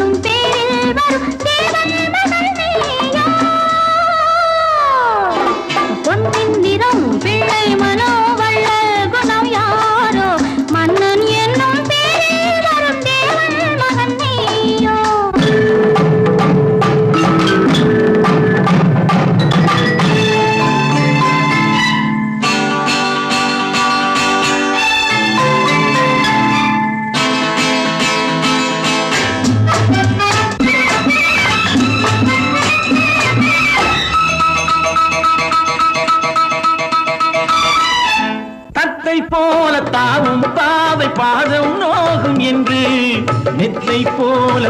என்னும் பேரில் வரும் தேவன் மகள் நீயோ பொன்னின் நிறம் பிள்ளை மனோ வள்ளல் குணம் யாரோ மன்னன் என்னும் பேரில் வரும் தேவன் மகன் நீயோ போல தாவும் பாவை பாதம் நோகும் என்று நெத்தை போல